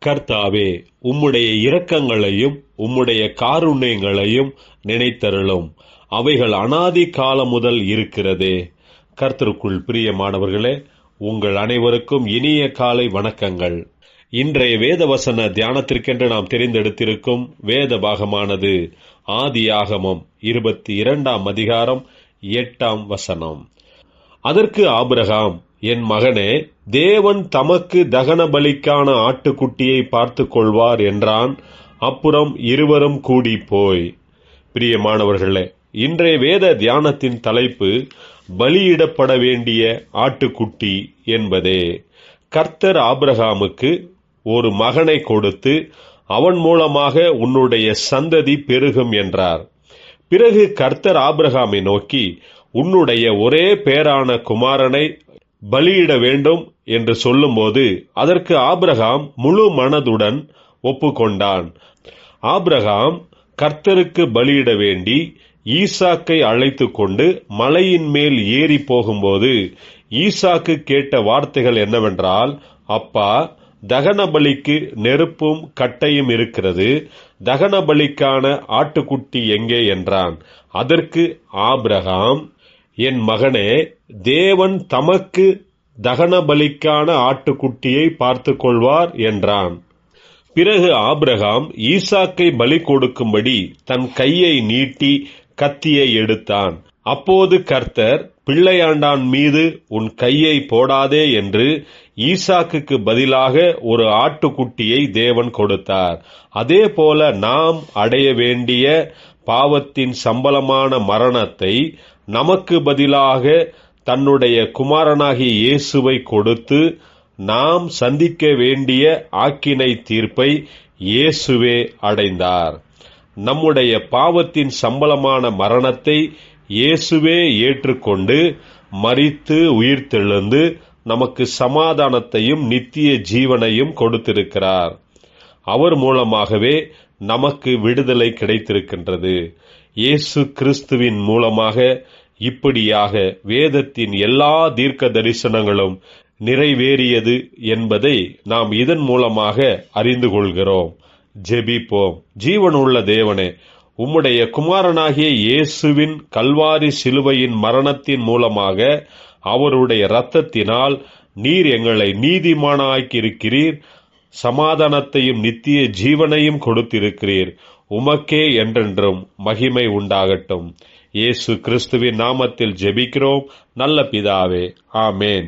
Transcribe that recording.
கர்த்தாவே, உம்முடைய இரக்கங்களையும் உம்முடைய காருண்யங்களையும் நினைத்தருளும். அவைகள் அனாதி காலம் முதல் இருக்கிறதே. கர்த்தருக்குள் பிரியமானவர்களே, உங்கள் அனைவருக்கும் இனிய காலை வணக்கங்கள். இன்றைய வேதவசன தியானத்திற்கென்று நாம் தெரிந்தெடுத்திருக்கும் வேத பாகமானது ஆதியாகமம் 22 அதிகாரம் 8 அதற்கு ஆபிரகாம், என் மகனே, தேவன் தமக்கு தகன பலிக்கான ஆட்டுக்குட்டியை பார்த்துக் கொள்வார் என்றான். அப்புறம் இருவரும் கூடி போய். பிரியமானவர்களே, இன்றைய வேத தியானத்தின் தலைப்பு பலியிடப்பட வேண்டிய ஆட்டுக்குட்டி என்பதே. கர்த்தர் ஆபிரகாமுக்கு ஒரு மகனை கொடுத்து அவன் மூலமாக உன்னுடைய சந்ததி பெருகும் என்றார். பிறகு கர்த்தர் ஆபிரகாமை நோக்கி, உன்னுடைய ஒரே பேரான குமாரனை பலியிட வேண்டும் என்று சொல்லும்போது அதற்கு ஆபிரகாம் முழு மனதுடன் ஒப்புக்கொண்டான். ஆபிரகாம் கர்த்தருக்கு பலியிட வேண்டி ஈசாக்கை அழைத்து கொண்டு மலையின் மேல் ஏறி போகும்போது ஈசாக்கு கேட்ட வார்த்தைகள் என்னவென்றால், அப்பா, தகன பலிக்கு நெருப்பும் கட்டையும் இருக்கிறது, தகன பலிக்கான ஆட்டுக்குட்டி எங்கே என்றான். அதற்கு ஆபிரகாம், என் மகனே, தேவன் தமக்கு தகன பலிக்கான ஆட்டுக்குட்டியை பார்த்துக் கொள்வார் என்றான். பிறகு ஆபிரகாம் ஈசாக்கை பலி கொடுக்கும்படி தன் கையை நீட்டி கத்தியை எடுத்தான். அப்போது கர்த்தர், பிள்ளையாண்டான் மீது உன் கையை போடாதே என்று ஈசாக்குக்கு பதிலாக ஒரு ஆட்டுக்குட்டியை தேவன் கொடுத்தார். அதே போல நாம் அடைய வேண்டிய பாவத்தின் சம்பளமான மரணத்தை நமக்கு பதிலாக தன்னுடைய குமாரனாகிய இயேசுவை கொடுத்து நாம் சந்திக்க வேண்டிய ஆக்கினை தீர்ப்பை இயேசுவே அடைந்தார். நம்முடைய பாவத்தின் சம்பளமான மரணத்தை இயேசுவே ஏற்றுக்கொண்டு மரித்து உயிர்த்தெழுந்து நமக்கு சமாதானத்தையும் நித்திய ஜீவனையும் கொடுத்திருக்கிறார். அவர் மூலமாகவே நமக்கு விடுதலை கிடைத்திருக்கின்றது. இயேசு கிறிஸ்துவின் மூலமாக இப்படியாக வேதத்தின் எல்லா தீர்க்க தரிசனங்களும் நிறைவேறியது என்பதை நாம் இதன் மூலமாக அறிந்து கொள்கிறோம். ஜெபிப்போம். ஜீவனுள்ள தேவனே, உம்முடைய குமாரனாகிய இயேசுவின் கல்வாரி சிலுவையின் மரணத்தின் மூலமாக அவருடைய இரத்தத்தினால் நீர் எங்களை நீதிமானாக்கியிருக்கிறீர், சமாதானத்தையும் நித்திய ஜீவனையும் கொடுத்திருக்கிறீர். உமக்கே என்றென்றும் மகிமை உண்டாகட்டும். இயேசு கிறிஸ்துவின் நாமத்தில் ஜெபிக்கிறோம் நல்ல பிதாவே. ஆமேன்.